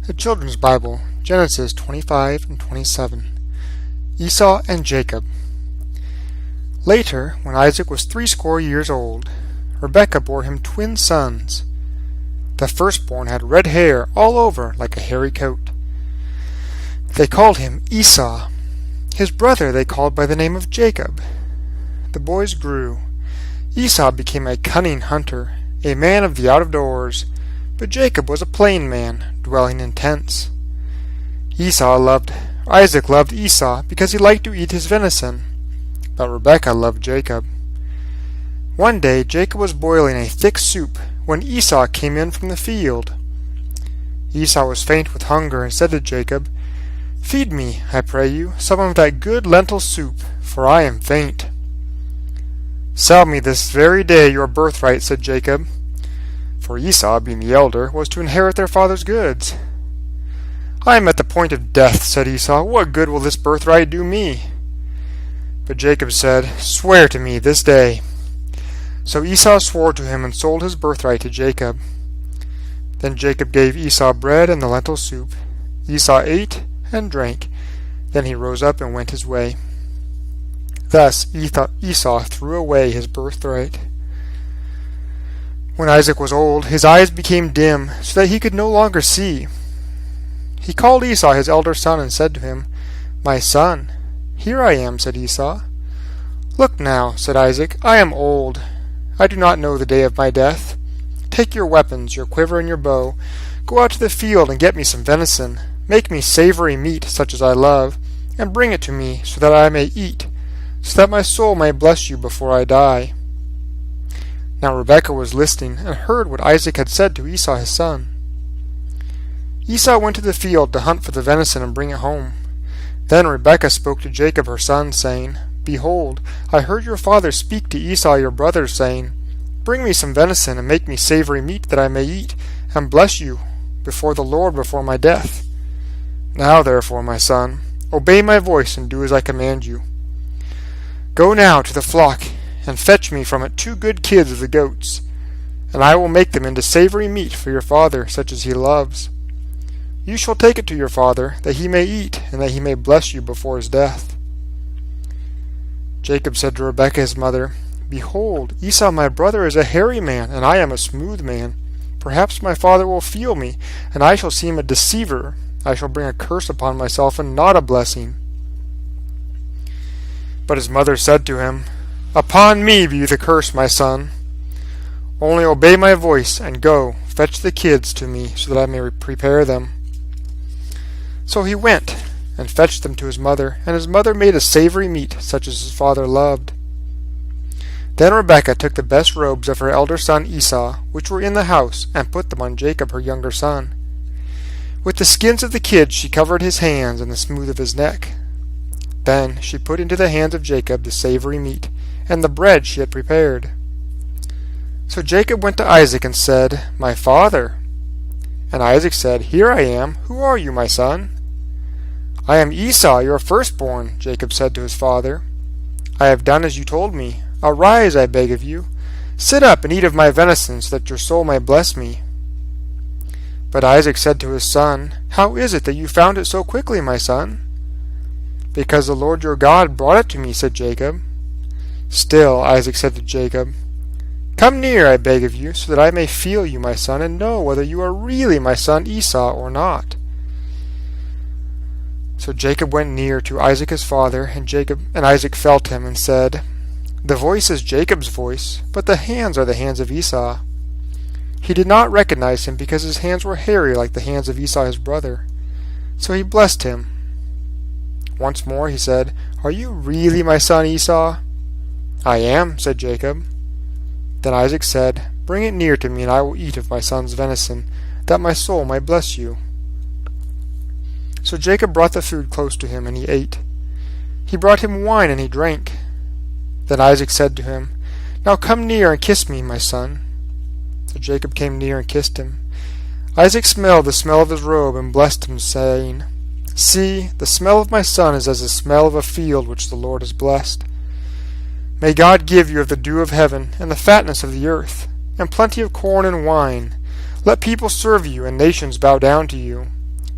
The Children's Bible, Genesis 25 and 27. Esau and Jacob. Later, when Isaac was 80 years old, Rebekah bore him twin sons. The firstborn had red hair all over like a hairy coat. They called him Esau. His brother they called by the name of Jacob. The boys grew. Esau became a cunning hunter, a man of the out-of-doors, but Jacob was a plain man, dwelling in tents. Isaac loved Esau because he liked to eat his venison, but Rebekah loved Jacob. One day Jacob was boiling a thick soup when Esau came in from the field. Esau was faint with hunger and said to Jacob, "Feed me, I pray you, some of that good lentil soup, for I am faint." "Sell me this very day your birthright," said Jacob, for Esau, being the elder, was to inherit their father's goods. "I am at the point of death," said Esau. "What good will this birthright do me?" But Jacob said, "Swear to me this day." So Esau swore to him and sold his birthright to Jacob. Then Jacob gave Esau bread and the lentil soup. Esau ate and drank. Then he rose up and went his way. Thus Esau threw away his birthright. When Isaac was old, his eyes became dim, so that he could no longer see. He called Esau his elder son and said to him, "My son." "Here I am," said Esau. "Look now," said Isaac, "I am old. I do not know the day of my death. Take your weapons, your quiver and your bow. Go out to the field and get me some venison. Make me savory meat such as I love, and bring it to me so that I may eat, so that my soul may bless you before I die." Now Rebekah was listening and heard what Isaac had said to Esau his son. Esau went to the field to hunt for the venison and bring it home. Then Rebekah spoke to Jacob her son, saying, "Behold, I heard your father speak to Esau your brother, saying, 'Bring me some venison and make me savory meat that I may eat, and bless you before the Lord before my death.' Now therefore, my son, obey my voice and do as I command you. Go now to the flock and fetch me from it 2 good kids of the goats, and I will make them into savory meat for your father, such as he loves. You shall take it to your father, that he may eat, and that he may bless you before his death." Jacob said to Rebekah his mother, "Behold, Esau my brother is a hairy man, and I am a smooth man. Perhaps my father will feel me, and I shall seem a deceiver. I shall bring a curse upon myself, and not a blessing." But his mother said to him, "Upon me be the curse, my son. Only obey my voice, and go, fetch the kids to me, so that I may prepare them." So he went, and fetched them to his mother, and his mother made a savory meat, such as his father loved. Then Rebekah took the best robes of her elder son Esau, which were in the house, and put them on Jacob her younger son. With the skins of the kids she covered his hands and the smooth of his neck. Then she put into the hands of Jacob the savory meat, and the bread she had prepared. So Jacob went to Isaac and said, "My father." And Isaac said, "Here I am. Who are you, my son?" "I am Esau, your firstborn," Jacob said to his father. "I have done as you told me. Arise, I beg of you. Sit up and eat of my venison, so that your soul may bless me." But Isaac said to his son, "How is it that you found it so quickly, my son?" "Because the Lord your God brought it to me," said Jacob. Still Isaac said to Jacob, "Come near, I beg of you, so that I may feel you, my son, and know whether you are really my son Esau or not." So Jacob went near to Isaac his father, and Isaac felt him, and said, "The voice is Jacob's voice, but the hands are the hands of Esau." He did not recognize him, because his hands were hairy like the hands of Esau his brother. So he blessed him. Once more he said, "Are you really my son Esau?" "I am," said Jacob. Then Isaac said, "Bring it near to me, and I will eat of my son's venison, that my soul may bless you." So Jacob brought the food close to him, and he ate. He brought him wine, and he drank. Then Isaac said to him, "Now come near and kiss me, my son." So Jacob came near and kissed him. Isaac smelled the smell of his robe, and blessed him, saying, "See, the smell of my son is as the smell of a field which the Lord has blessed. May God give you of the dew of heaven, and the fatness of the earth, and plenty of corn and wine. Let people serve you, and nations bow down to you.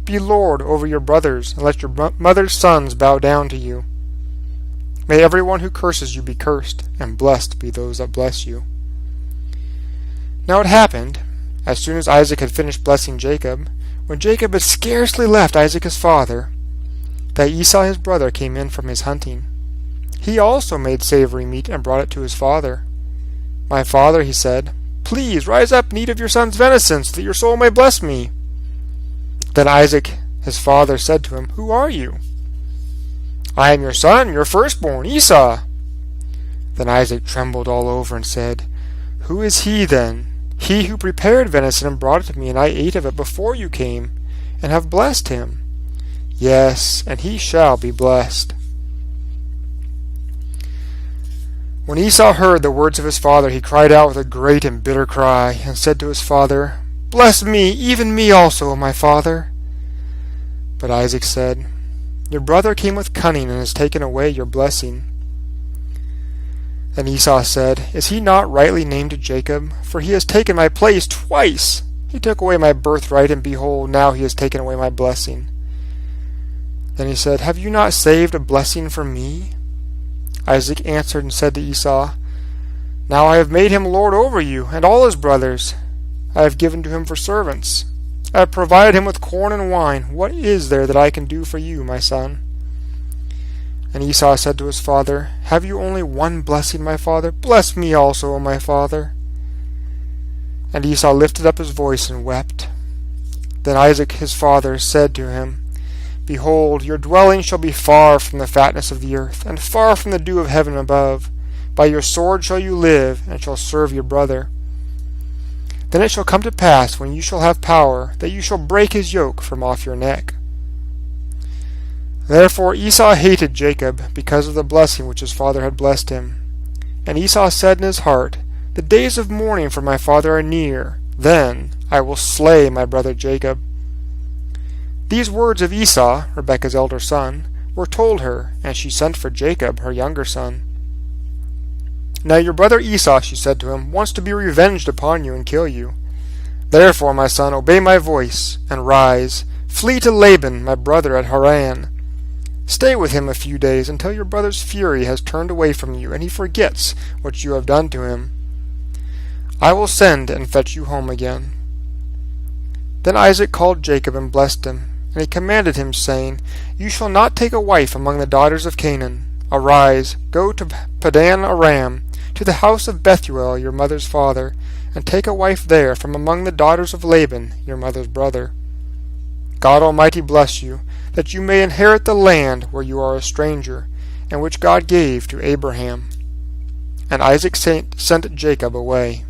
Be lord over your brothers, and let your mother's sons bow down to you. May everyone who curses you be cursed, and blessed be those that bless you." Now it happened, as soon as Isaac had finished blessing Jacob, when Jacob had scarcely left Isaac his father, that Esau his brother came in from his hunting. He also made savory meat and brought it to his father. "My father," he said, "please rise up and eat of your son's venison, so that your soul may bless me." Then Isaac his father said to him, "Who are you?" "I am your son, your firstborn, Esau." Then Isaac trembled all over and said, "Who is he then? He who prepared venison and brought it to me, and I ate of it before you came, and have blessed him. Yes, and he shall be blessed." When Esau heard the words of his father, he cried out with a great and bitter cry, and said to his father, "Bless me, even me also, O my father." But Isaac said, "Your brother came with cunning and has taken away your blessing." Then Esau said, "Is he not rightly named Jacob? For he has taken my place twice. He took away my birthright, and behold, now he has taken away my blessing." Then he said, "Have you not saved a blessing for me?" Isaac answered and said to Esau, "Now I have made him lord over you, and all his brothers I have given to him for servants. I have provided him with corn and wine. What is there that I can do for you, my son?" And Esau said to his father, "Have you only one blessing, my father? Bless me also, O my father." And Esau lifted up his voice and wept. Then Isaac his father said to him, "Behold, your dwelling shall be far from the fatness of the earth, and far from the dew of heaven above. By your sword shall you live, and shall serve your brother. Then it shall come to pass, when you shall have power, that you shall break his yoke from off your neck." Therefore Esau hated Jacob, because of the blessing which his father had blessed him. And Esau said in his heart, "The days of mourning for my father are near. Then I will slay my brother Jacob." These words of Esau, Rebekah's elder son, were told her, and she sent for Jacob, her younger son. "Now your brother Esau," she said to him, "wants to be revenged upon you and kill you. Therefore, my son, obey my voice, and rise. Flee to Laban, my brother at Haran. Stay with him a few days, until your brother's fury has turned away from you, and he forgets what you have done to him. I will send and fetch you home again." Then Isaac called Jacob and blessed him, and he commanded him, saying, "You shall not take a wife among the daughters of Canaan. Arise, go to Padan Aram, to the house of Bethuel your mother's father, and take a wife there from among the daughters of Laban your mother's brother. God Almighty bless you, that you may inherit the land where you are a stranger, and which God gave to Abraham." And Isaac sent Jacob away.